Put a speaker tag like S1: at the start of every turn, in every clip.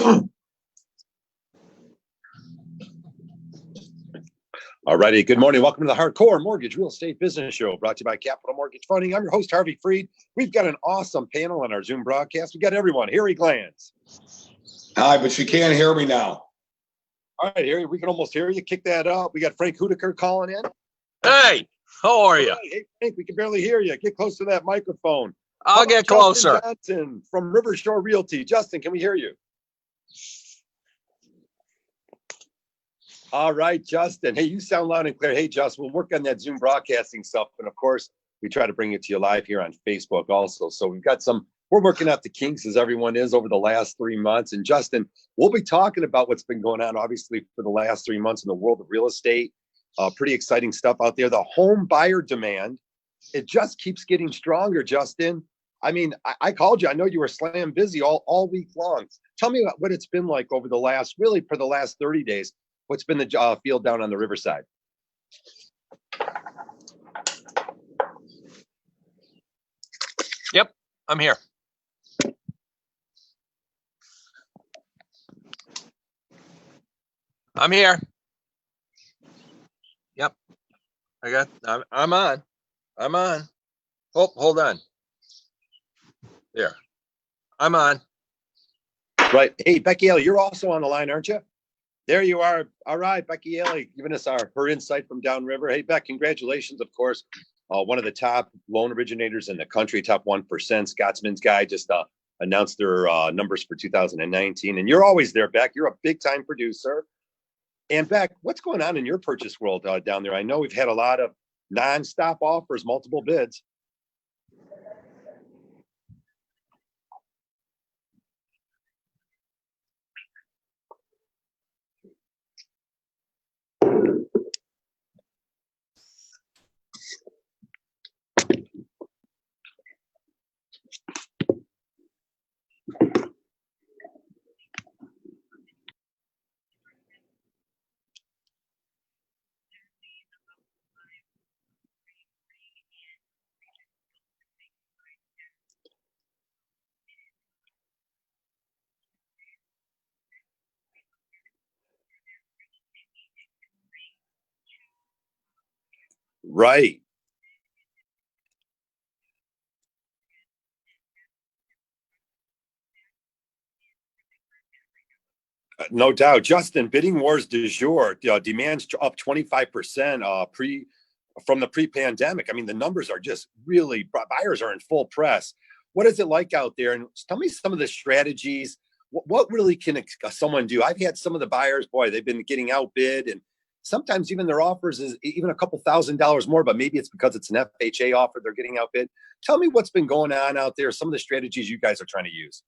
S1: All righty. Good morning. Welcome to the Hardcore Mortgage Real Estate Business Show, brought to you by Capital Mortgage Funding. I'm your host, Harvey Freed. We've got an awesome panel on our Zoom broadcast. We got everyone. Harry Glanz.
S2: Hi, but you can't hear me now.
S1: All right, Harry, we can almost hear you. Kick that up. We got Frank Houttekier calling in.
S3: Hey, how are you?
S1: Right. Hey, Frank, we can barely hear you. Get close to that microphone.
S3: I'll get closer.
S1: Johnson from Rivershore Realty. Justin, can we hear you? All right, Justin. Hey, you sound loud and clear. Hey, Justin, we'll work on that Zoom broadcasting stuff. And of course, we try to bring it to you live here on Facebook also. So we're working out the kinks as everyone is over the last 3 months. And Justin, we'll be talking about what's been going on, obviously, for the last 3 months in the world of real estate. Pretty exciting stuff out there. The home buyer demand, it just keeps getting stronger, Justin. I mean, I called you. I know you were slam busy all week long. Tell me what it's been like over the last 30 days. What's been the field down on the riverside?
S3: Yep, I'm here. I'm here. Yep. I'm on. Oh, hold on. There. I'm on.
S1: Right. Hey, Becky, you're also on the line, aren't you? There you are. All right, Becky Haley, giving us her insight from downriver. Hey, Beck, congratulations, of course. One of the top loan originators in the country, top 1%. Scotsman's Guide just announced their numbers for 2019. And you're always there, Beck. You're a big-time producer. And, Beck, what's going on in your purchase world down there? I know we've had a lot of nonstop offers, multiple bids. Right. No doubt. Justin, bidding wars du jour, demand's up 25% from the pre-pandemic. I mean, the numbers are just really, buyers are in full press. What is it like out there? And tell me some of the strategies. What really can someone do? I've had some of the buyers, boy, they've been getting outbid, and sometimes even their offers is even a couple $1,000s more, but maybe it's because it's an FHA offer, they're getting outbid. Tell me what's been going on out there, some of the strategies you guys are trying to use.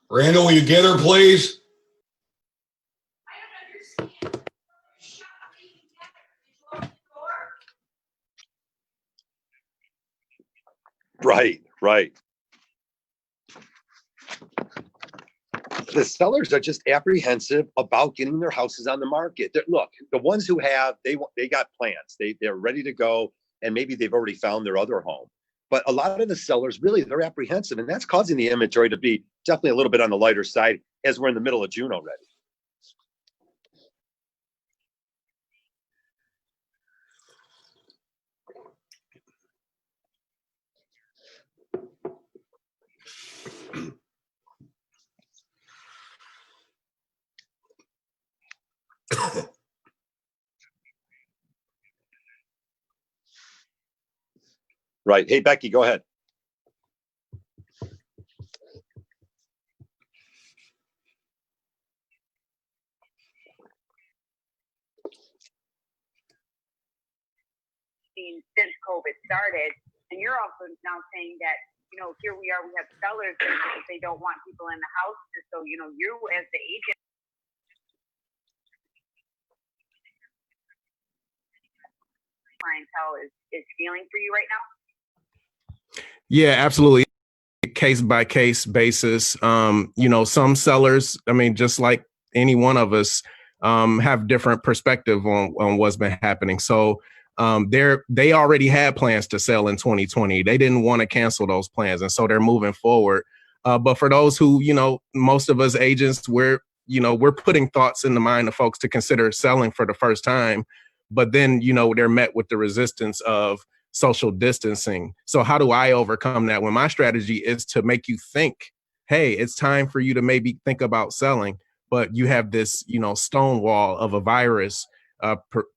S2: Randall, will you get her, please?
S1: Right. The sellers are just apprehensive about getting their houses on the market. Look, the ones who have, they got plans. They're ready to go, and maybe they've already found their other home. But a lot of the sellers, really, they're apprehensive, and that's causing the inventory to be definitely a little bit on the lighter side as we're in the middle of June already. Right. Hey, Becky, go ahead.
S4: Since COVID started, and you're also now saying that, here we are, we have sellers that they don't want people in the house. So, you as the agent, clientele is feeling for you right now?
S5: Yeah, absolutely. Case by case basis. Some sellers, just like any one of us, have different perspective on what's been happening. So they already had plans to sell in 2020. They didn't want to cancel those plans. And so they're moving forward. But for those who, most of us agents, we're putting thoughts in the mind of folks to consider selling for the first time. But then, they're met with the resistance of social distancing. So how do I overcome that when my strategy is to make you think, hey, it's time for you to maybe think about selling, but you have this, stone wall of a virus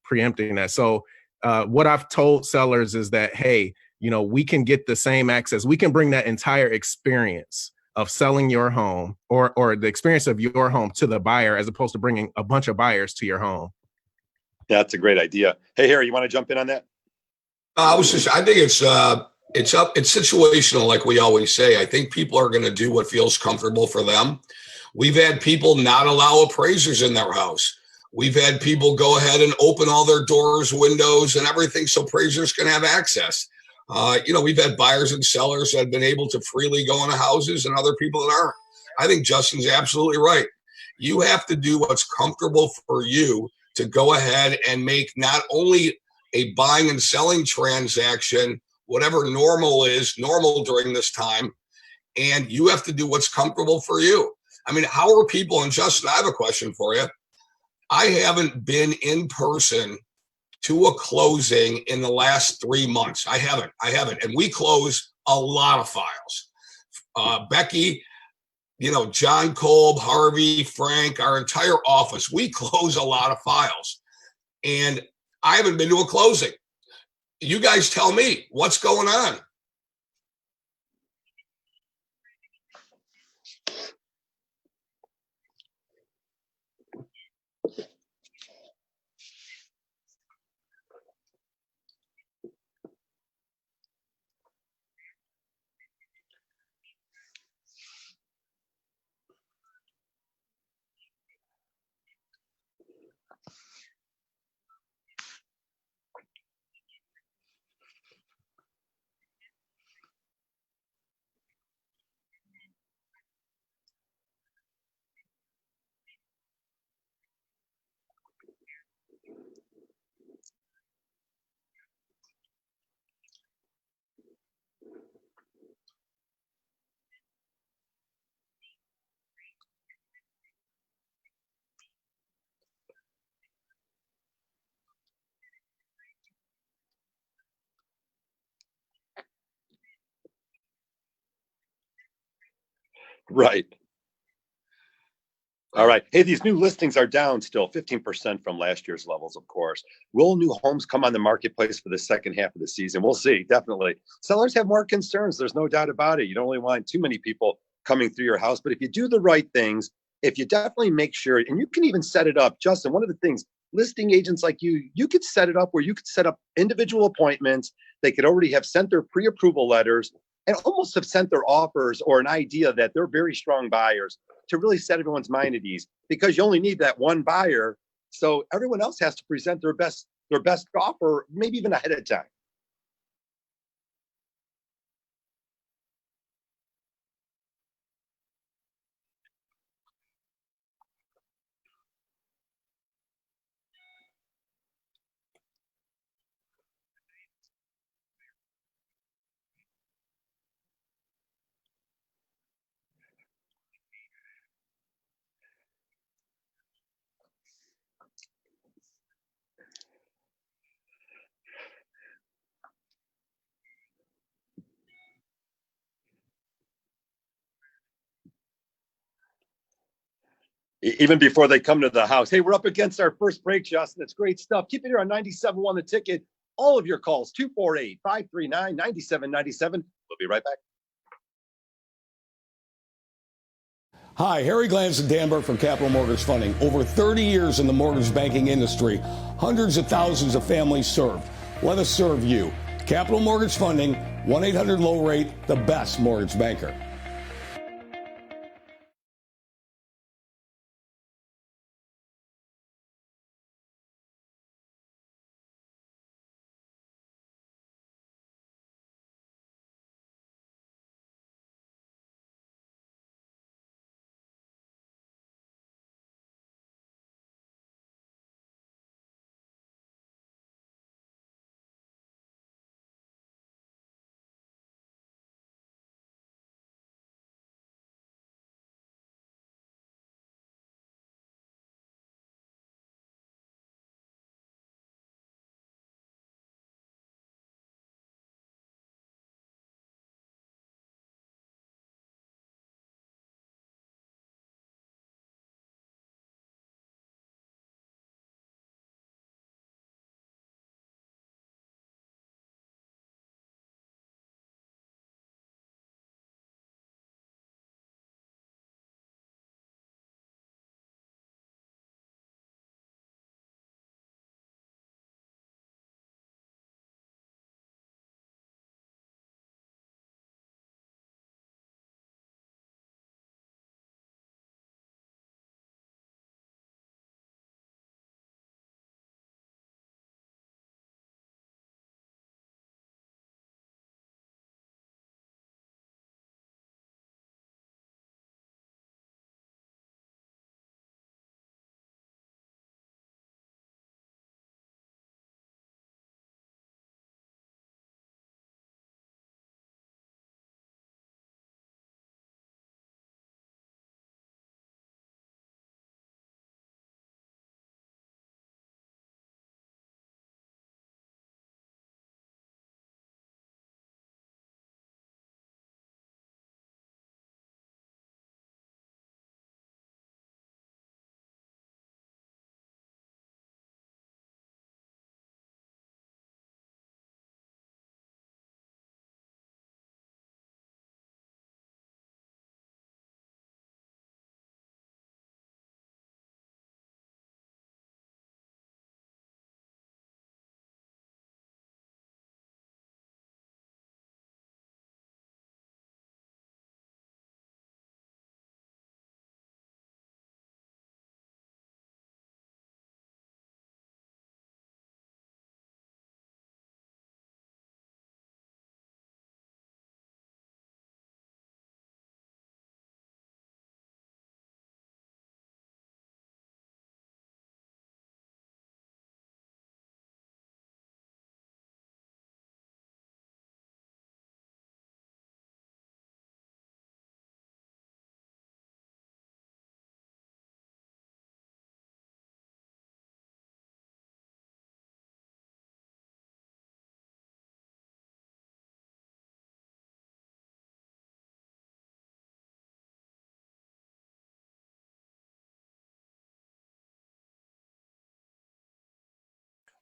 S5: preempting that. So what I've told sellers is that, hey, we can get the same access. We can bring that entire experience of selling your home or the experience of your home to the buyer, as opposed to bringing a bunch of buyers to your home.
S1: Yeah, that's a great idea. Hey, Harry, you want to jump in on that?
S2: I think it's situational, like we always say. I think people are going to do what feels comfortable for them. We've had people not allow appraisers in their house. We've had people go ahead and open all their doors, windows, and everything so appraisers can have access. We've had buyers and sellers that have been able to freely go into houses and other people that aren't. I think Justin's absolutely right. You have to do what's comfortable for you to go ahead and make not only a buying and selling transaction, whatever normal is, normal during this time, and you have to do what's comfortable for you. How are people, and Justin, I have a question for you. I haven't been in person to a closing in the last 3 months. I haven't. And we close a lot of files. Becky, John Kolb, Harvey, Frank, our entire office, we close a lot of files. And I haven't been to a closing. You guys tell me what's going on.
S1: Right. All right. Hey, these new listings are down still 15% from last year's levels, of course. Will new homes come on the marketplace for the second half of the season? We'll see, definitely. Sellers have more concerns. There's no doubt about it. You don't really want too many people coming through your house. But if you do the right things, if you definitely make sure, and you can even set it up, Justin, one of the things, listing agents like you could set it up where you could set up individual appointments. They could already have sent their pre-approval letters and almost have sent their offers or an idea that they're very strong buyers to really set everyone's mind at ease, because you only need that one buyer. So everyone else has to present their best offer, maybe even ahead of time. Even before they come to the house. Hey, we're up against our first break, Justin. It's great stuff. Keep it here on 97.1 The Ticket. all of your calls, 248-539-9797. We'll be right back.
S6: Hi, Harry Glantz and Dan Burke from Capital Mortgage Funding. Over 30 years in the mortgage banking industry, hundreds of thousands of families served. Let us serve you. Capital Mortgage Funding, 1-800-LOW-RATE, the best mortgage banker.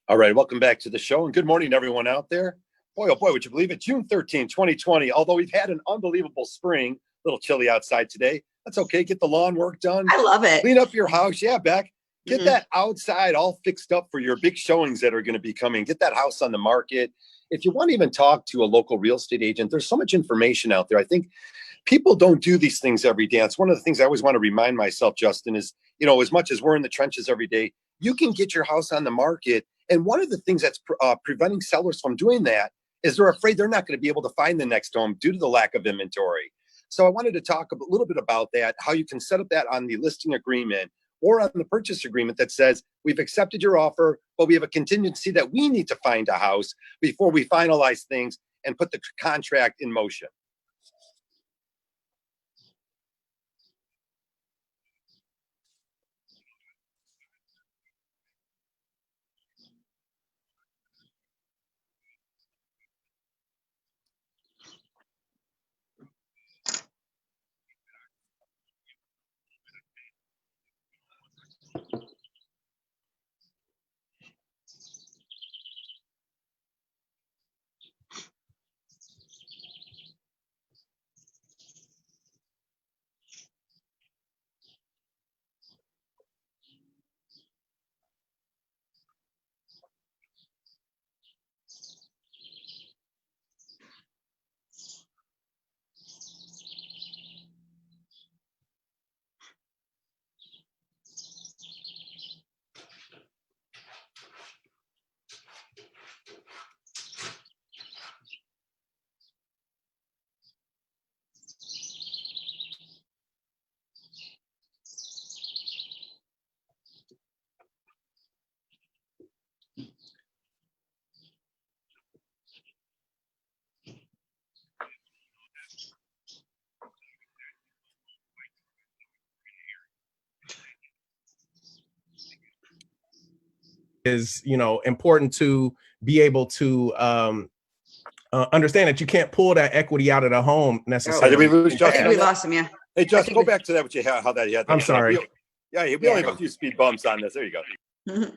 S1: All right, welcome back to the show, and good morning, everyone out there. Boy, oh boy, would you believe it? June 13, 2020. Although we've had an unbelievable spring, a little chilly outside today. That's okay. Get the lawn work done.
S7: I love it.
S1: Clean up your house. Yeah, Beck. Get
S7: Mhm.
S1: that outside all fixed up for your big showings that are going to be coming. Get that house on the market. If you want to even talk to a local real estate agent, there's so much information out there. I think people don't do these things every day. It's one of the things I always want to remind myself, Justin, is, as much as we're in the trenches every day, you can get your house on the market. And one of the things that's preventing sellers from doing that is they're afraid they're not going to be able to find the next home due to the lack of inventory. So I wanted to talk a little bit about that, how you can set up that on the listing agreement or on the purchase agreement that says, we've accepted your offer, but we have a contingency that we need to find a house before we finalize things and put the contract in motion.
S5: is, important to be able to understand that you can't pull that equity out of the home necessarily.
S1: Did we lose
S7: I
S1: Justin?
S7: think we lost him. Yeah.
S1: Hey, Just
S7: think
S1: go
S7: we-
S1: back to that. What you had? How that you had? That
S5: I'm sorry.
S1: we only have a few speed bumps on this. There you go.
S7: Mhm.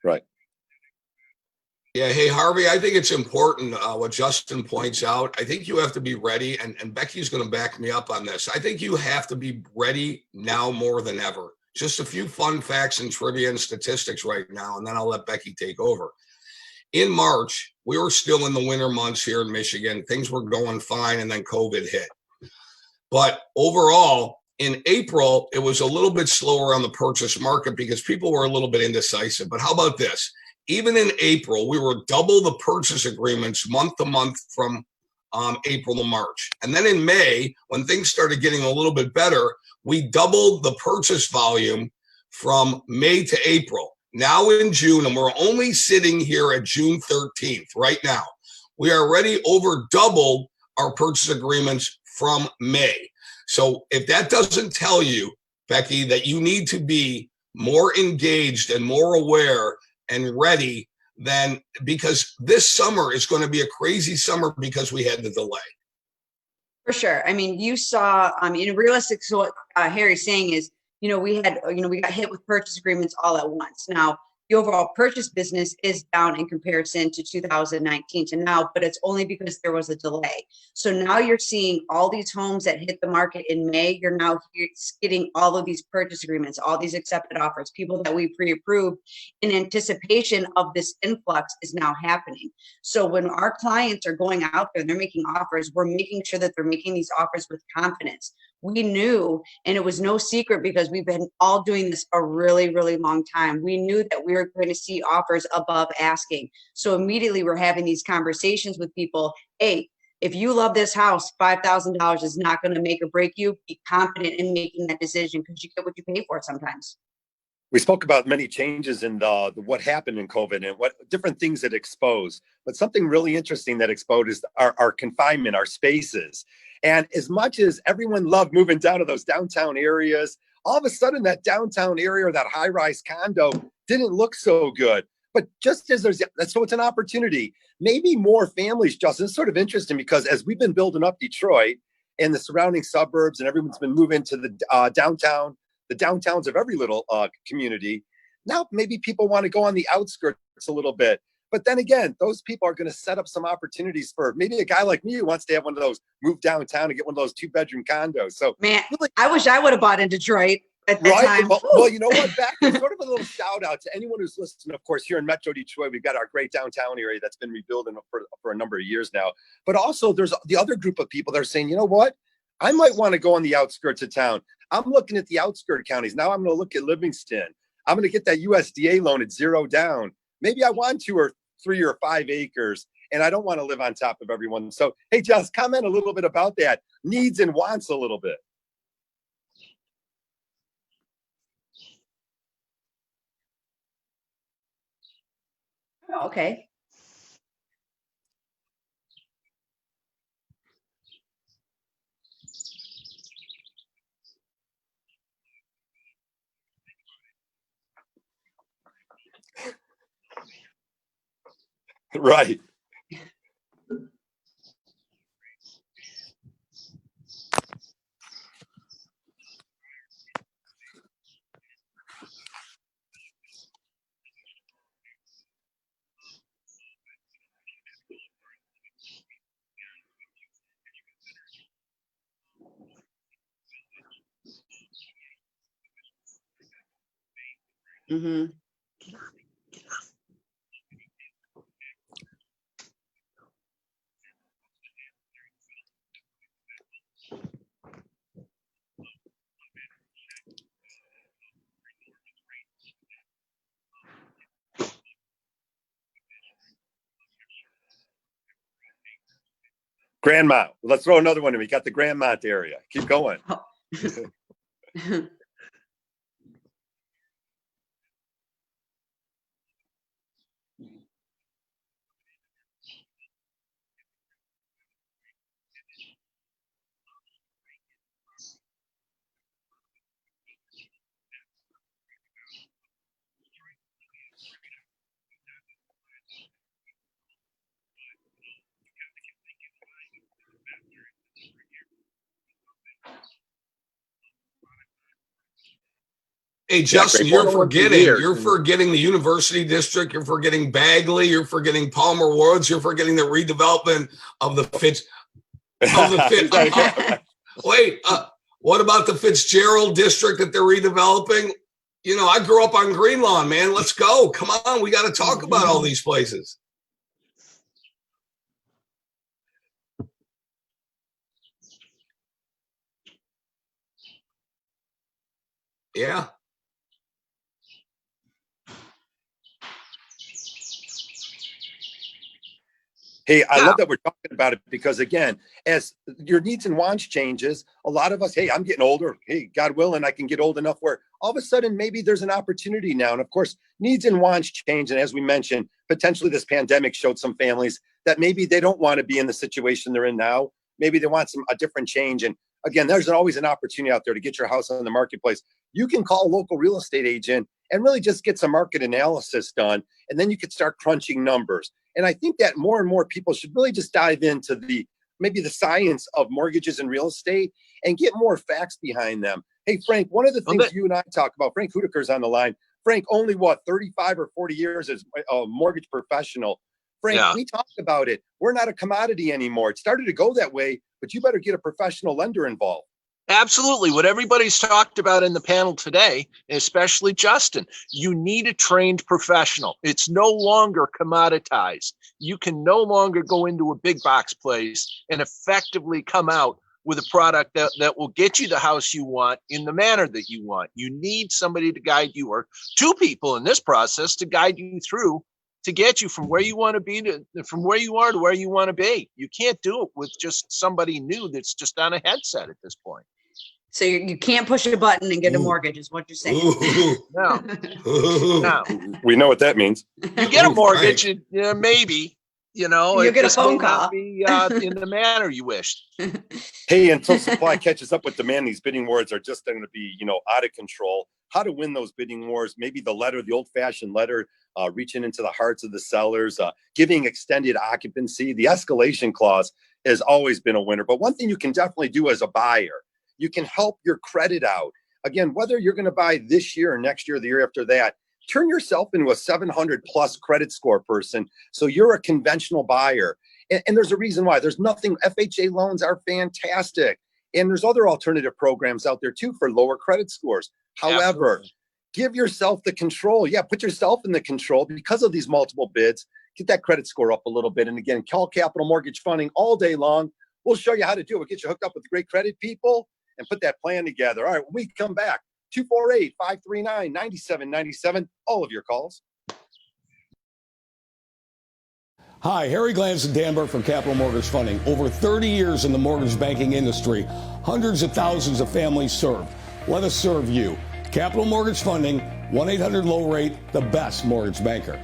S1: Right.
S2: Yeah. Hey, Harvey, I think it's important what Justin points out. I think you have to be ready, and Becky's going to back me up on this. I think you have to be ready now more than ever. Just a few fun facts and trivia and statistics right now, and then I'll let Becky take over. In March, we were still in the winter months here in Michigan. Things were going fine, and then COVID hit. But overall, in April, it was a little bit slower on the purchase market because people were a little bit indecisive. But how about this? Even in April, we were double the purchase agreements month to month from April to March. And then in May, when things started getting a little bit better, we doubled the purchase volume from May to April. Now in June, and we're only sitting here at June 13th right now, we are already over doubled our purchase agreements from May. So if that doesn't tell you, Becky, that you need to be more engaged and more aware and ready, then because this summer is going to be a crazy summer because we had the delay.
S7: For sure. I mean, you saw, in realistic, so what Harry's saying is, we got hit with purchase agreements all at once. Now, the overall purchase business is down in comparison to 2019 to now, but it's only because there was a delay. So now you're seeing all these homes that hit the market in May. You're now getting all of these purchase agreements, all these accepted offers, people that we pre-approved in anticipation of this influx is now happening. So when our clients are going out there and they're making offers, we're making sure that they're making these offers with confidence. We knew, and it was no secret because we've been all doing this a really, really long time. We knew that we were going to see offers above asking. So immediately we're having these conversations with people. Hey, if you love this house, $5,000 is not going to make or break you. Be confident in making that decision because you get what you pay for sometimes.
S1: We spoke about many changes in the what happened in COVID and what different things it exposed. But something really interesting that exposed is our confinement, our spaces. And as much as everyone loved moving down to those downtown areas, all of a sudden that downtown area or that high-rise condo didn't look so good. But just as so it's an opportunity. Maybe more families, Justin. It's sort of interesting because as we've been building up Detroit and the surrounding suburbs and everyone's been moving to the downtown, the downtowns of every little community. Now, maybe people want to go on the outskirts a little bit. But then again, those people are going to set up some opportunities for maybe a guy like me who wants to have one of those, move downtown and get one of those 2-bedroom condos. So,
S7: man,
S1: really,
S7: I wish I would have bought in Detroit at that time.
S1: Well, you know what? Back sort of a little shout out to anyone who's listening. Of course, here in Metro Detroit, we've got our great downtown area that's been rebuilding for a number of years now. But also, there's the other group of people that are saying, you know what? I might want to go on the outskirts of town. I'm looking at the outskirt counties. Now I'm going to look at Livingston. I'm going to get that USDA loan at 0 down. Maybe I want 2 or 3 or 5 acres, and I don't want to live on top of everyone. So, hey, Jess, comment a little bit about that. Needs and wants a little bit.
S7: Okay.
S1: Right.
S7: Mm-hmm.
S1: Grandmont. Let's throw another one in. We got the Grandmont area. Keep going.
S2: Hey, Justin,
S1: great.
S2: you're
S3: 101
S2: forgetting.
S3: years.
S2: You're forgetting the University District. You're forgetting Bagley. You're forgetting Palmer Woods. You're forgetting the redevelopment of the Fitz. Wait, what about the Fitzgerald District that they're redeveloping? You know, I grew up on Greenlawn, man. Let's go. Come on. We got to talk about all these places. Yeah.
S1: Hey, I love that we're talking about it because, again, as your needs and wants changes, a lot of us, hey, I'm getting older. Hey, God willing, I can get old enough where all of a sudden maybe there's an opportunity now. And of course, needs and wants change. And as we mentioned, potentially this pandemic showed some families that maybe they don't want to be in the situation they're in now. Maybe they want a different change. And again, there's always an opportunity out there to get your house on the marketplace. You can call a local real estate agent and really just get some market analysis done. And then you could start crunching numbers. And I think that more and more people should really just dive into maybe the science of mortgages and real estate and get more facts behind them. Hey, Frank, one of the things you and I talk about, Frank Houttekier's on the line. Frank, only 35 or 40 years as a mortgage professional. Frank, we talked about it. We're not a commodity anymore. It started to go that way, but you better get a professional lender involved.
S3: Absolutely. What everybody's talked about in the panel today, especially Justin, you need a trained professional. It's no longer commoditized. You can no longer go into a big box place and effectively come out with a product that will get you the house you want in the manner that you want. You need somebody to guide you, or two people in this process to guide you through to get you from where you want to be from where you are to where you want to be. You can't do it with just somebody new that's just on a headset at this point.
S7: So you can't push a button and get a mortgage, is what you're saying.
S3: No.
S1: We know what that means.
S3: You get a mortgage, maybe,
S7: you get a phone call.
S3: Be in the manner you wished.
S1: Hey, until supply catches up with demand, these bidding wars are just going to be, out of control. How to win those bidding wars? Maybe the old-fashioned letter, reaching into the hearts of the sellers, giving extended occupancy. The escalation clause has always been a winner. But one thing you can definitely do as a buyer, you can help your credit out. Again, whether you're going to buy this year or next year or the year after that, turn yourself into a 700 plus credit score person. So you're a conventional buyer. And there's a reason why. There's nothing. FHA loans are fantastic. And there's other alternative programs out there too for lower credit scores. However, give yourself the control. Yeah, put yourself in the control because of these multiple bids. Get that credit score up a little bit. And again, call Capital Mortgage Funding all day long. We'll show you how to do it. We'll get you hooked up with great credit people and put that plan together. All right, when we come back, 248-539-9797, all of your calls.
S6: Hi, Harry Glantz and Danberg from Capital Mortgage Funding. Over 30 years in the mortgage banking industry, hundreds of thousands of families served. Let us serve you. Capital Mortgage Funding, 1-800-LOW-RATE, the best mortgage banker.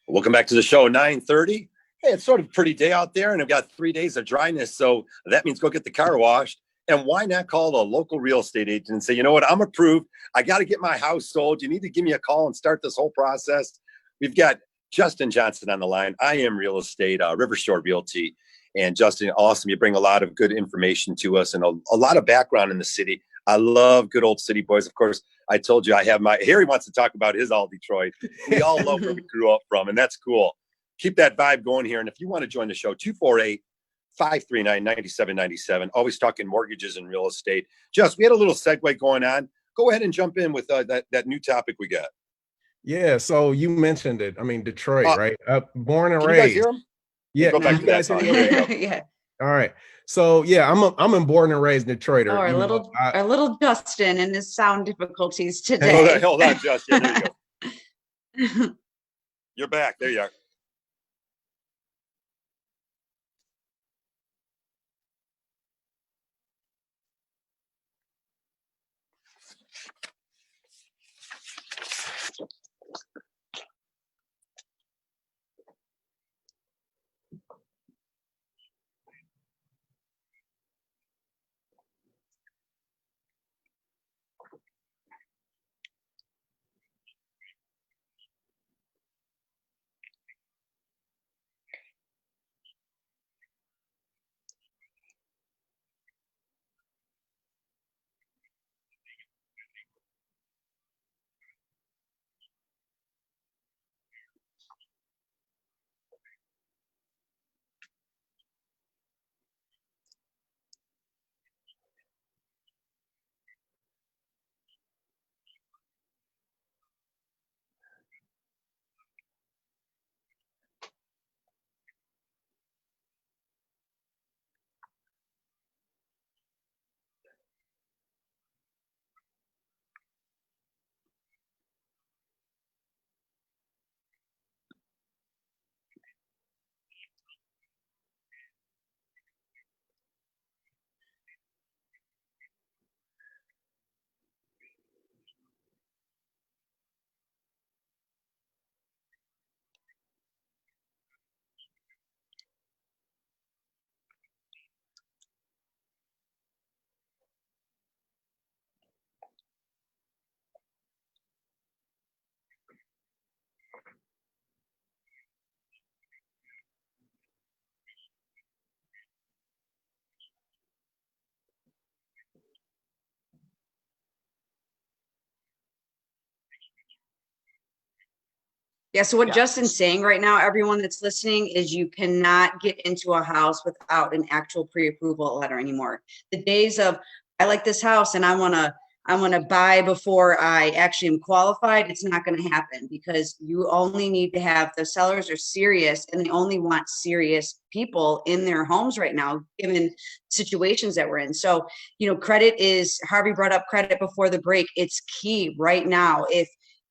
S1: Welcome back to the show, 9:30. Hey, it's sort of a pretty day out there, and I've got 3 days of dryness, so that means go get the car washed. And why not call a local real estate agent and say, you know what, I'm approved. I got to get my house sold. You need to give me a call and start this whole process. We've got Justin Johnson on the line. I am real estate, Rivershore Realty. And Justin, awesome. You bring a lot of good information to us and a lot of background in the city. I love good old city boys. Of course, I told you I have Harry wants to talk about his all Detroit. We all love where we grew up from, and that's cool. Keep that vibe going here. And if you want to join the show, 248-539-9797. Always talking mortgages and real estate. Just, we had a little segue going on. Go ahead and jump in with that new topic we got.
S5: Yeah. So you mentioned it. I mean, Detroit, right? Born and
S1: Can
S5: raised.
S1: You guys hear him?
S5: Yeah.
S1: Go back
S5: You
S1: to that
S5: guys hear
S1: song.
S5: me?
S1: There you go.
S7: Yeah.
S5: All right. So yeah, I'm a born and raised Detroiter.
S7: Oh, our little Justin and his sound difficulties today.
S1: Hold on, Justin. There you go. You're back. There you are.
S7: Yeah, so what Justin's saying right now, everyone that's listening, is you cannot get into a house without an actual pre-approval letter anymore. The days of, I like this house and I want to buy before I actually am qualified, it's not going to happen, because you only need to have, the sellers are serious and they only want serious people in their homes right now, given situations that we're in. So, credit is, Harvey brought up credit before the break. It's key right now.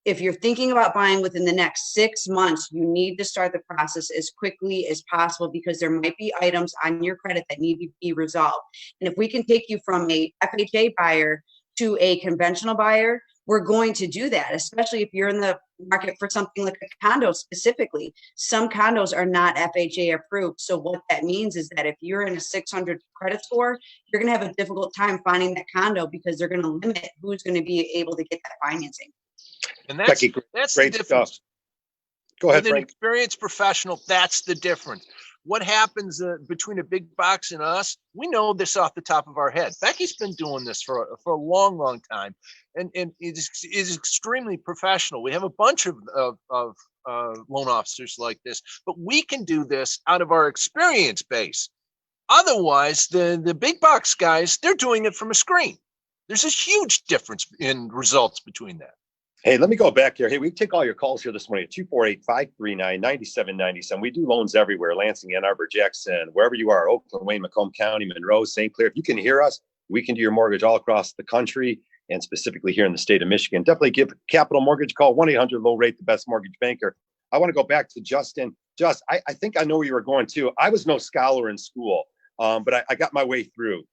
S7: If you're thinking about buying within the next 6 months, you need to start the process as quickly as possible, because there might be items on your credit that need to be resolved. And if we can take you from a FHA buyer to a conventional buyer, we're going to do that, especially if you're in the market for something like a condo specifically. Some condos are not FHA approved. So what that means is that if you're in a 600 credit score, you're going to have a difficult time finding that condo, because they're going to limit who's going to be able to get that financing.
S3: And that's
S1: Becky,
S3: the
S1: great
S3: difference.
S1: stuff. Go ahead,
S3: With an
S1: Frank.
S3: experienced professional, that's the difference. What happens between a big box and us? We know this off the top of our head. Becky's been doing this for a long, long time, and is extremely professional. We have a bunch of loan officers like this, but we can do this out of our experience base. Otherwise, the big box guys, they're doing it from a screen. There's a huge difference in results between that.
S1: Hey, let me go back here. Hey, we take all your calls here this morning at 248-539-9797. We do loans everywhere: Lansing, Ann Arbor, Jackson, wherever you are, Oakland, Wayne, Macomb County, Monroe, St. Clair. If you can hear us, we can do your mortgage all across the country and specifically here in the state of Michigan. Definitely give Capital Mortgage a call, 1-800-LOW-RATE, the best mortgage banker. I want to go back to Justin. I think I know where you were going too. I was no scholar in school, but I got my way through.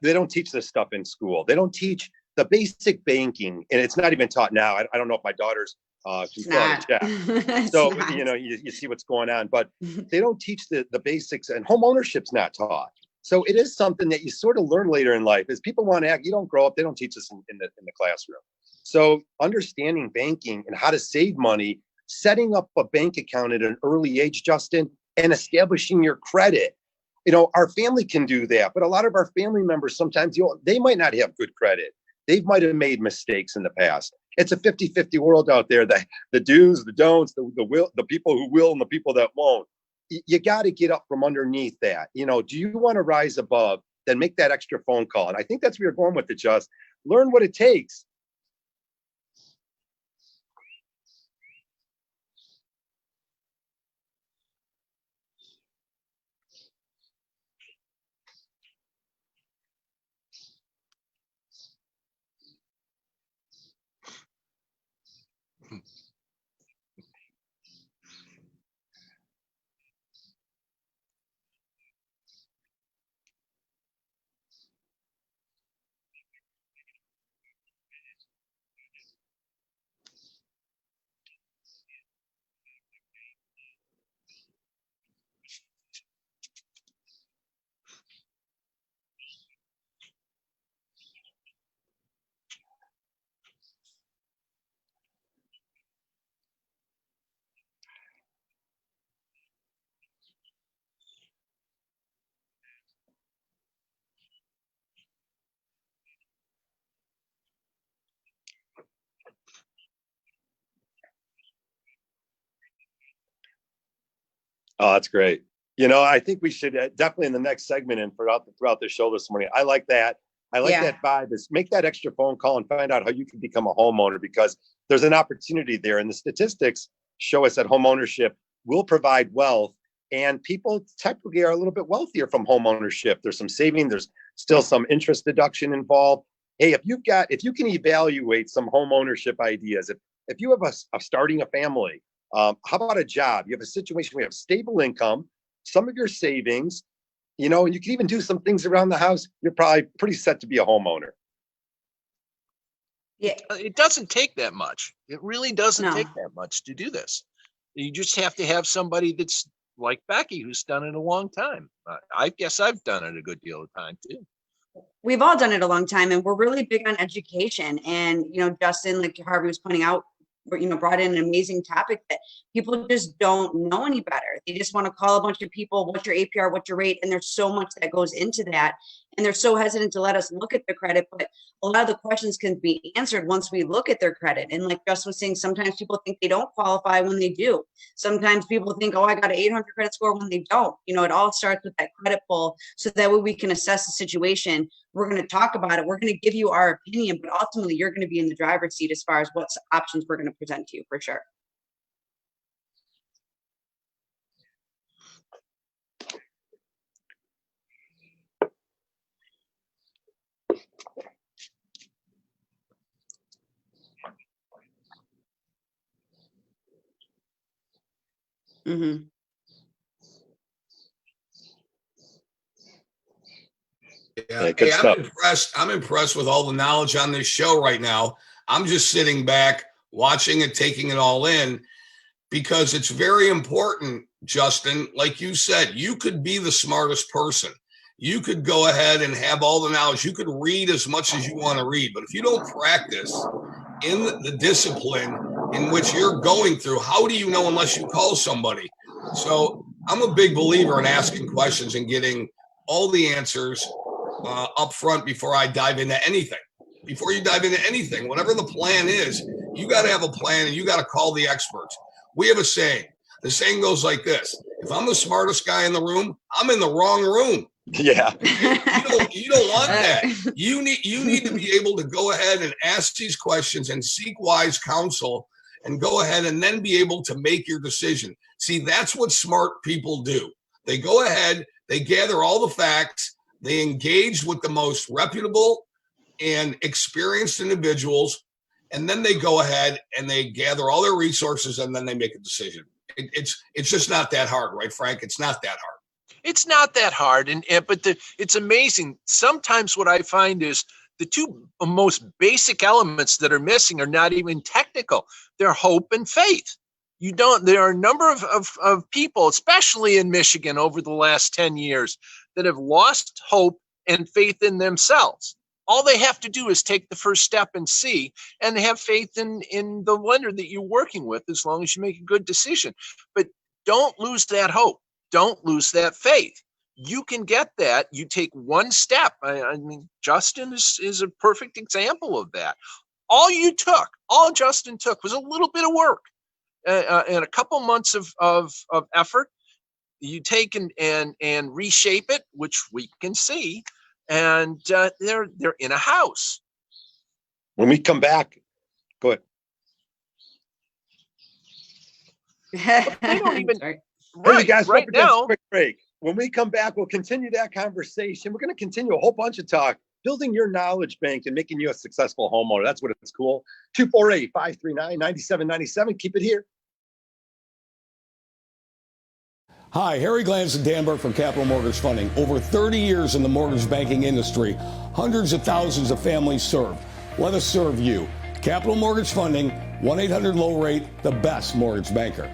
S1: They don't teach this stuff in school. They don't teach the basic banking, and it's not even taught now. I don't know if my daughters can fill out a check. So, you see what's going on, but they don't teach the basics, and home ownership's not taught. So it is something that you sort of learn later in life. As people want to act, you don't grow up. They don't teach us in the classroom. So understanding banking and how to save money, setting up a bank account at an early age, Justin, and establishing your credit. Our family can do that, but a lot of our family members, sometimes they might not have good credit. They might have made mistakes in the past. It's a 50-50 world out there. The do's, the don'ts, the people who will and the people that won't. You got to get up from underneath that. Do you want to rise above? Then make that extra phone call. And I think that's where you're going with it, Just. Learn what it takes. Oh, that's great. I think we should definitely in the next segment and throughout the show this morning. I like that. I like that vibe. Is make that extra phone call and find out how you can become a homeowner, because there's an opportunity there. And the statistics show us that home ownership will provide wealth, and people technically are a little bit wealthier from home ownership. There's some saving. There's still some interest deduction involved. Hey, if you can evaluate some home ownership ideas, if you have a starting a family, how about a job? You have a situation where you have stable income, some of your savings, and you can even do some things around the house. You're probably pretty set to be a homeowner.
S7: Yeah.
S3: It doesn't take that much. It really doesn't take that much to do this. You just have to have somebody that's like Becky, who's done it a long time. I guess I've done it a good deal of time too.
S7: We've all done it a long time, and we're really big on education. And, Justin, like Harvey was pointing out, brought in an amazing topic that people just don't know any better. They just want to call a bunch of people, what's your APR, what's your rate? And there's so much that goes into that. And they're so hesitant to let us look at the credit, but a lot of the questions can be answered once we look at their credit. And like Justin was saying, sometimes people think they don't qualify when they do. Sometimes people think, oh, I got an 800 credit score when they don't. It all starts with that credit pull, so that way we can assess the situation. We're going to talk about it. We're going to give you our opinion, but ultimately you're going to be in the driver's seat as far as what options we're going to present to you, for sure. Mm-hmm.
S2: Yeah, hey, I'm impressed with all the knowledge on this show right now. I'm just sitting back, watching it, taking it all in, because it's very important, Justin. Like you said, you could be the smartest person. You could go ahead and have all the knowledge. You could read as much as you want to read, but if you don't practice in the discipline in which you're going through, how do you know unless you call somebody? So I'm a big believer in asking questions and getting all the answers up front before I dive into anything. Before you dive into anything, whatever the plan is, you got to have a plan and you got to call the experts. We have a saying. The saying goes like this: if I'm the smartest guy in the room, I'm in the wrong room.
S1: Yeah.
S2: You don't want that. You need to be able to go ahead and ask these questions and seek wise counsel and go ahead and then be able to make your decision. See, that's what smart people do. They go ahead, they gather all the facts, they engage with the most reputable and experienced individuals, and then they go ahead and they gather all their resources and then they make a decision. It's just not that hard, right, Frank? It's not that hard.
S3: It's not that hard, but it's amazing. Sometimes what I find is The two most basic elements that are missing are not even technical. They're hope and faith. There are a number of people, especially in Michigan over the last 10 years, that have lost hope and faith in themselves. All they have to do is take the first step and see, and have faith in the lender that you're working with, as long as you make a good decision. But don't lose that hope. Don't lose that faith. You can get that. You take one step. I mean, Justin is a perfect example of that. All Justin took was a little bit of work and a couple months of effort. You take and reshape it, which we can see, and they're in a house.
S1: When we come back, go ahead.
S3: They don't even.
S7: Sorry.
S1: Hey, guys,
S3: right now.
S1: Quick break. When we come back, we'll continue that conversation. We're going to continue a whole bunch of talk, building your knowledge bank and making you a successful homeowner. That's what it's cool. 248-539-9797. Keep it here.
S6: Hi, Harry Glanson Danberg from Capital Mortgage Funding. Over 30 years in the mortgage banking industry, hundreds of thousands of families served. Let us serve you. Capital Mortgage Funding, 1-800-LOW-RATE, the best mortgage banker.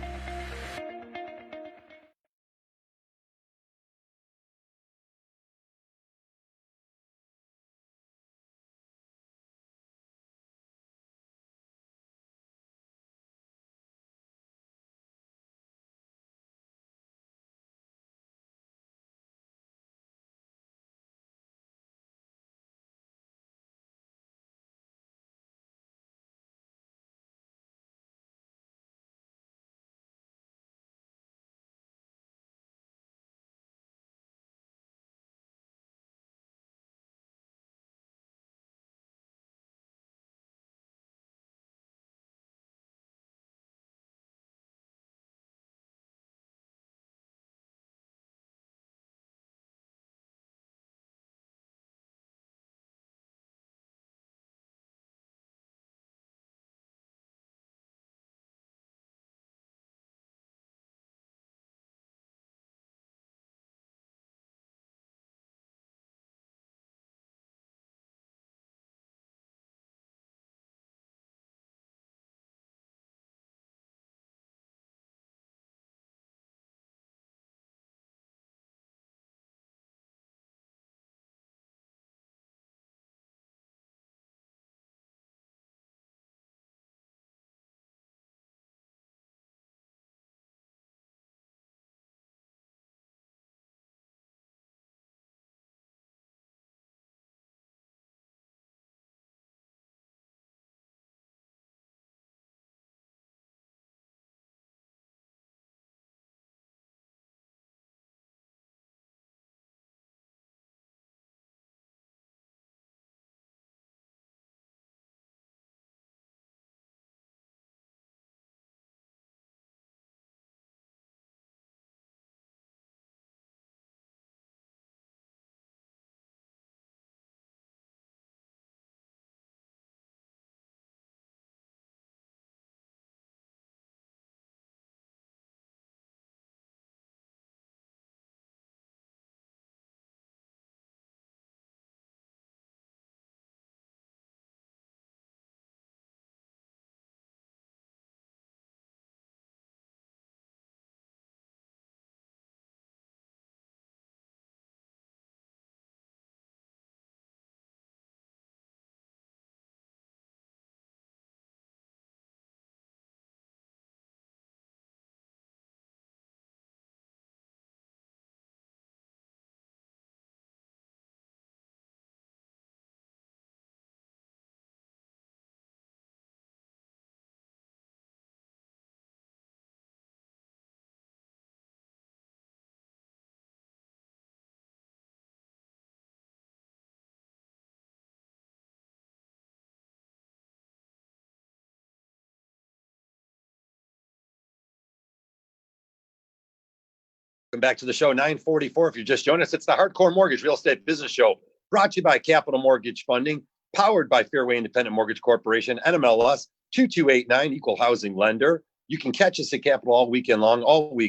S1: Welcome back to the show, 944. If you just joined us, it's the Hardcore Mortgage Real Estate Business Show, brought to you by Capital Mortgage Funding, powered by Fairway Independent Mortgage Corporation, NMLS 2289, Equal Housing Lender. You can catch us at Capital all week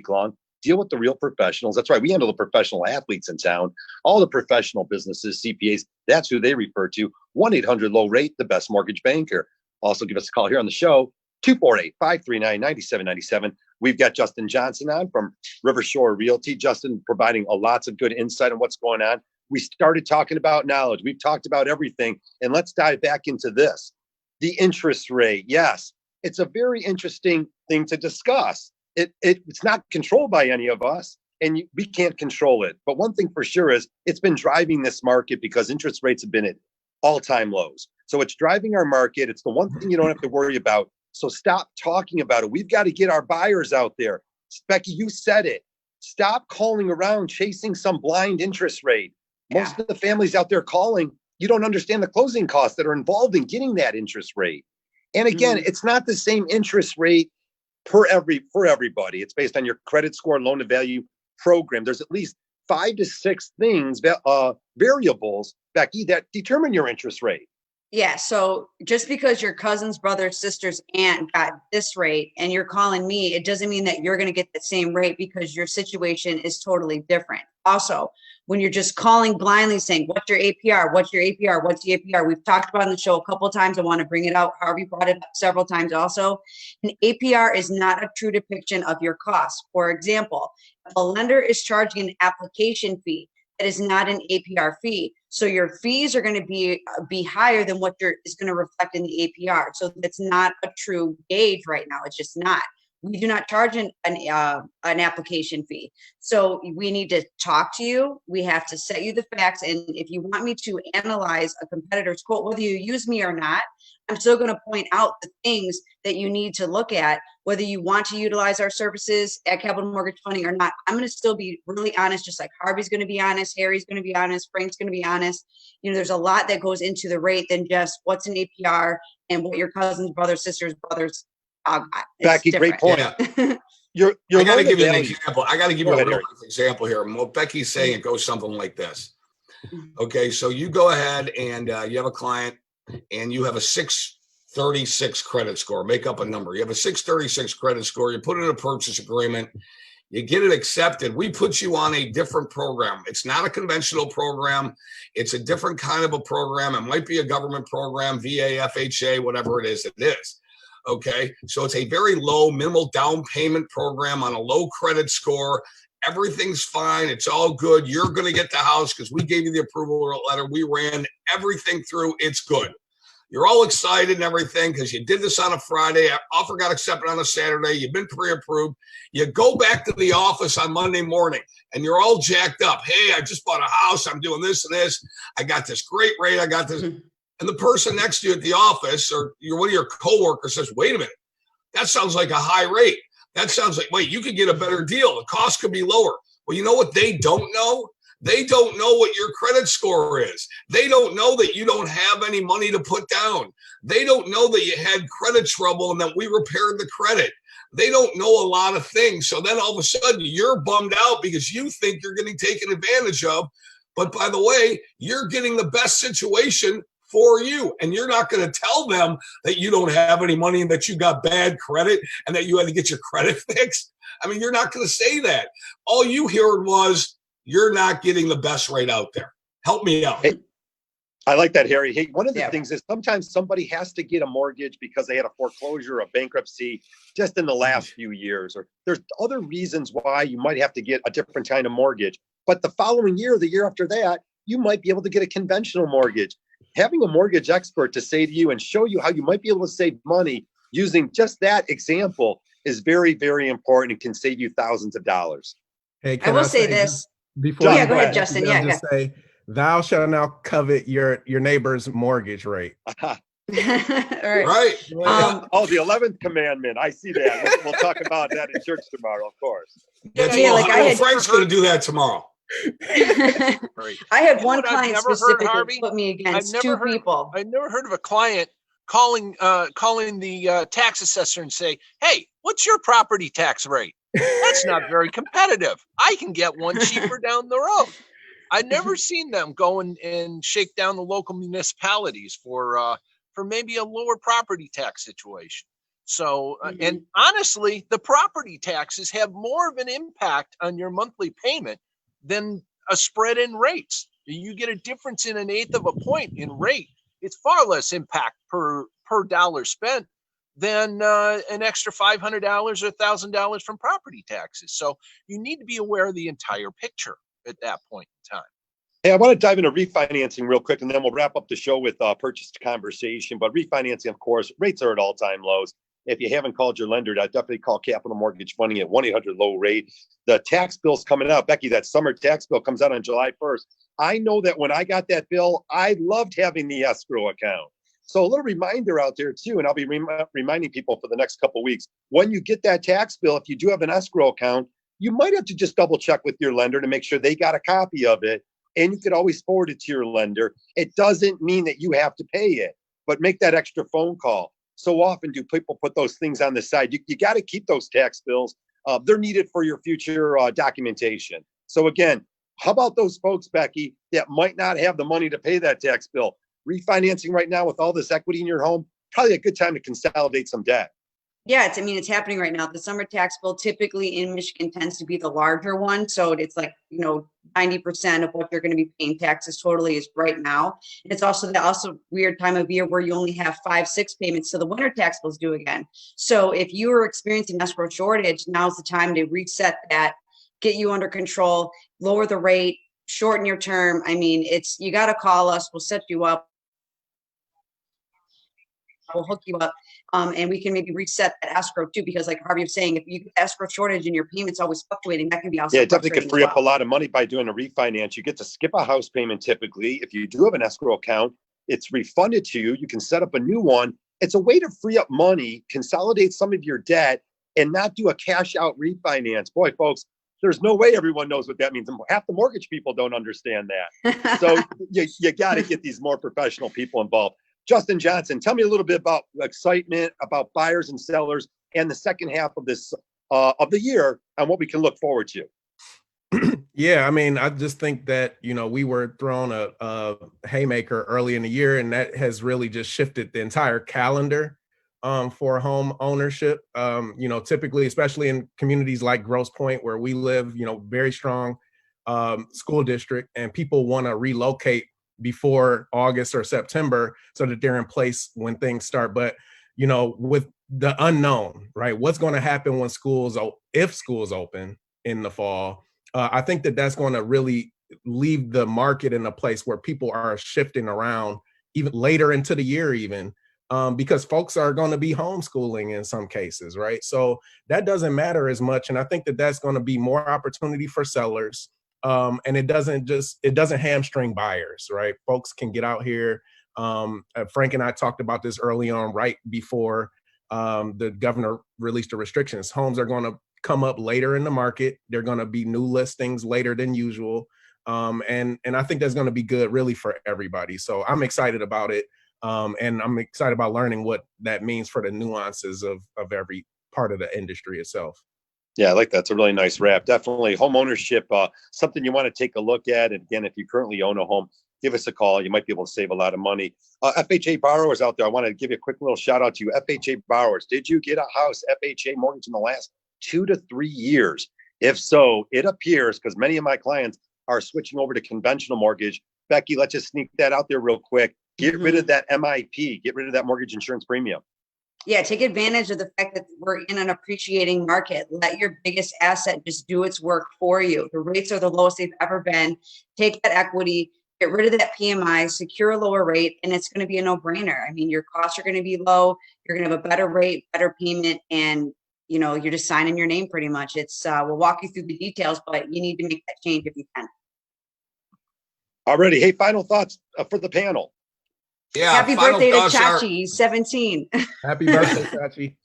S1: long. Deal with the real professionals. That's right. We handle the professional athletes in town, all the professional businesses, CPAs. That's who they refer to. 1-800-LOW-RATE, the best mortgage banker. Also give us a call here on the show, 248-539-9797. We've got Justin Johnson on from Rivershore Realty. Justin providing lots of good insight on what's going on. We started talking about knowledge. We've talked about everything. And let's dive back into this. The interest rate. Yes, it's a very interesting thing to discuss. It's not controlled by any of us, and we can't control it. But one thing for sure is it's been driving this market because interest rates have been at all-time lows. So it's driving our market. It's the one thing you don't have to worry about. So stop talking about it. We've got to get our buyers out there. Becky, you said it. Stop calling around chasing some blind interest rate. Most of the families out there calling, you don't understand the closing costs that are involved in getting that interest rate. And again, it's not the same interest rate for everybody. It's based on your credit score, loan to value program. There's at least 5 to 6 things, variables, Becky, that determine your interest rate.
S7: Yeah. So just because your cousin's brother, sister's aunt got this rate and you're calling me, it doesn't mean that you're going to get the same rate because your situation is totally different. Also, when you're just calling blindly saying, what's your APR? What's your APR? What's the APR? We've talked about it on the show a couple of times. I want to bring it out. Harvey brought it up several times also. An APR is not a true depiction of your costs. For example, if a lender is charging an application fee, that is not an APR fee. So your fees are going to be higher than what is going to reflect in the APR. So that's not a true gauge right now. It's just not. We do not charge an application fee. So we need to talk to you. We have to set you the facts. And if you want me to analyze a competitor's quote, whether you use me or not, I'm still going to point out the things that you need to look at, whether you want to utilize our services at Capital Mortgage Funding or not. I'm going to still be really honest, just like Harvey's going to be honest, Harry's going to be honest, Frank's going to be honest. You know, there's a lot that goes into the rate than just what's an APR and what your cousin's brother, sister's brother's.
S1: Becky, great point.
S2: Yeah.
S1: I
S2: got to give you an example. I got to give you a real
S1: Harry.
S2: life example here. What Becky's saying, it goes something like this. Okay, so you go ahead and you have a client and you have a 636 credit score. Make up a number. You have a 636 credit score. You put in a purchase agreement. You get it accepted. We put you on a different program. It's not a conventional program. It's a different kind of a program. It might be a government program, VA, FHA, whatever it is. Okay, so it's a very low minimal down payment program on a low credit score. Everything's fine. It's all good. You're going to get the house because we gave you the approval letter. We ran everything through. It's good. You're all excited and everything because you did this on a Friday. Offer got accepted on a Saturday. You've been pre-approved. You go back to the office on Monday morning and you're all jacked up. Hey, I just bought a house. I'm doing this and this. I got this great rate. I got this. And the person next to you at the office or one of your coworkers says, wait a minute, that sounds like a high rate. That sounds like, wait, you could get a better deal. The cost could be lower. Well, you know what they don't know? They don't know what your credit score is. They don't know that you don't have any money to put down. They don't know that you had credit trouble and that we repaired the credit. They don't know a lot of things. So then all of a sudden you're bummed out because you think you're getting taken advantage of. But by the way, you're getting the best situation for you. And you're not going to tell them that you don't have any money and that you got bad credit and that you had to get your credit fixed. I mean, you're not going to say that. All you heard was you're not getting the best rate out there. Help me out.
S1: Hey, I like that, Harry. Hey, one of the things is sometimes somebody has to get a mortgage because they had a foreclosure, a bankruptcy just in the last few years, or there's other reasons why you might have to get a different kind of mortgage. But the following year, the year after that, you might be able to get a conventional mortgage. Having a mortgage expert to say to you and show you how you might be able to save money using just that example is very, very important and can save you thousands of dollars.
S5: Hey,
S7: I will say this.
S5: Before
S7: go ahead, Justin.
S5: Just say, thou shalt now covet your neighbor's mortgage rate.
S7: All right.
S2: Right.
S1: The 11th commandment. I see that. We'll talk about that in church tomorrow, of course.
S2: Frank's going to do that tomorrow.
S7: I had one client specifically put me against two people.
S3: I've never heard of a client calling the tax assessor and say, hey, what's your property tax rate? That's not very competitive. I can get one cheaper down the road. I've never seen them go and shake down the local municipalities for maybe a lower property tax situation. So, and honestly, the property taxes have more of an impact on your monthly payment than a spread in rates. You get a difference in 1/8 of a point in rate. It's far less impact per dollar spent than an extra $500 or $1,000 from property taxes. So you need to be aware of the entire picture at that point in time.
S1: Hey, I want to dive into refinancing real quick, and then we'll wrap up the show with purchase conversation. But refinancing, of course, rates are at all-time lows. If you haven't called your lender, I'd definitely call Capital Mortgage Funding at 1-800-LOW-RATE. The tax bill's coming out. Becky, that summer tax bill comes out on July 1st. I know that when I got that bill, I loved having the escrow account. So a little reminder out there too, and I'll be reminding people for the next couple of weeks, when you get that tax bill, if you do have an escrow account, you might have to just double check with your lender to make sure they got a copy of it. And you could always forward it to your lender. It doesn't mean that you have to pay it, but make that extra phone call. So often do people put those things on the side. You got to keep those tax bills. They're needed for your future documentation. So again, how about those folks, Becky, that might not have the money to pay that tax bill? Refinancing right now with all this equity in your home, probably a good time to consolidate some debt.
S7: Yeah, it's happening right now. The summer tax bill typically in Michigan tends to be the larger one. So it's like, 90% of what you're going to be paying taxes totally is right now. And it's also the weird time of year where you only have 5-6 payments. So the winter tax bills due again. So if you are experiencing escrow shortage, now's the time to reset that, get you under control, lower the rate, shorten your term. You got to call us. We'll set you up. We'll hook you up, and we can maybe reset that escrow too, because like Harvey was saying, if you get escrow shortage and your payments always fluctuating, that can be also
S1: definitely could free up a lot of money by doing a refinance. You get to skip a house payment typically. If you do have an escrow account, it's refunded to you. You can set up a new one. It's a way to free up money, consolidate some of your debt, and not do a cash out refinance. Boy, folks, there's no way everyone knows what that means. Half the mortgage people don't understand that. So you got to get these more professional people involved. Justin Johnson, tell me a little bit about excitement about buyers and sellers and the second half of this of the year and what we can look forward to.
S5: Yeah, I just think that, we were thrown a haymaker early in the year, and that has really just shifted the entire calendar for home ownership. Typically, especially in communities like Grosse Pointe, where we live, very strong school district, and people want to relocate before August or September so that they're in place when things start. But, with the unknown, right? What's going to happen when if schools open in the fall? I think that that's going to really leave the market in a place where people are shifting around even later into the year, because folks are going to be homeschooling in some cases, right? So that doesn't matter as much. And I think that that's going to be more opportunity for sellers. And it doesn't hamstring buyers, right? Folks can get out here. Frank and I talked about this early on, right before the governor released the restrictions. Homes are going to come up later in the market. They're going to be new listings later than usual. And I think that's going to be good really for everybody. So I'm excited about it. And I'm excited about learning what that means for the nuances of every part of the industry itself.
S1: Yeah, I like that. It's a really nice wrap. Definitely home ownership, something you want to take a look at. And again, if you currently own a home, give us a call. You might be able to save a lot of money. FHA borrowers out there, I want to give you a quick little shout out to you. FHA borrowers, did you get a house FHA mortgage in the last 2 to 3 years? If so, it appears, because many of my clients are switching over to conventional mortgage. Becky, let's just sneak that out there real quick. Get rid of that MIP. Get rid of that mortgage insurance premium.
S7: Yeah, take advantage of the fact that we're in an appreciating market. Let your biggest asset just do its work for you. The rates are the lowest they've ever been. Take that equity, get rid of that PMI, secure a lower rate, and it's going to be a no-brainer. Your costs are going to be low. You're going to have a better rate, better payment, and you're just signing your name pretty much. We'll walk you through the details, but you need to make that change if you can.
S1: Alrighty. Hey, final thoughts for the panel.
S2: Yeah.
S7: Happy birthday to Chachi. He's 17.
S5: Happy birthday, Chachi.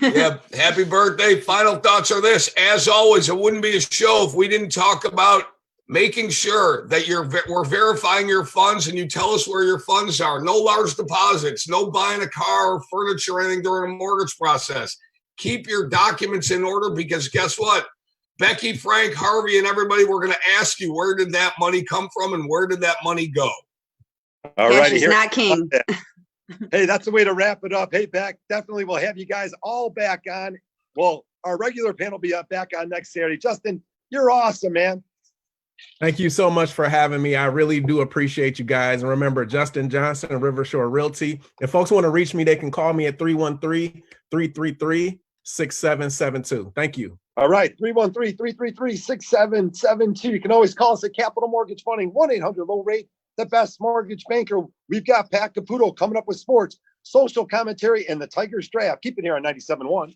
S2: Yeah. Happy birthday. Final thoughts are this. As always, it wouldn't be a show if we didn't talk about making sure that we're verifying your funds and you tell us where your funds are. No large deposits, no buying a car or furniture or anything during a mortgage process. Keep your documents in order, because guess what? Becky, Frank, Harvey, and everybody, we're going to ask you, where did that money come from and where did that money go?
S1: All right.
S7: He's not king.
S1: Hey, that's the way to wrap it up. Hey, Beck, definitely we'll have you guys all back on. Well, our regular panel will be back on next Saturday. Justin, you're awesome, man.
S5: Thank you so much for having me. I really do appreciate you guys. And remember, Justin Johnson of Rivershore Realty. If folks want to reach me, they can call me at 313-333-6772. Thank you.
S1: All right, 313-333-6772. You can always call us at Capital Mortgage Funding, 1-800-LOW-RATE, the best mortgage banker. We've got Pat Caputo coming up with sports, social commentary, and the Tigers draft. Keep it here on 97.1.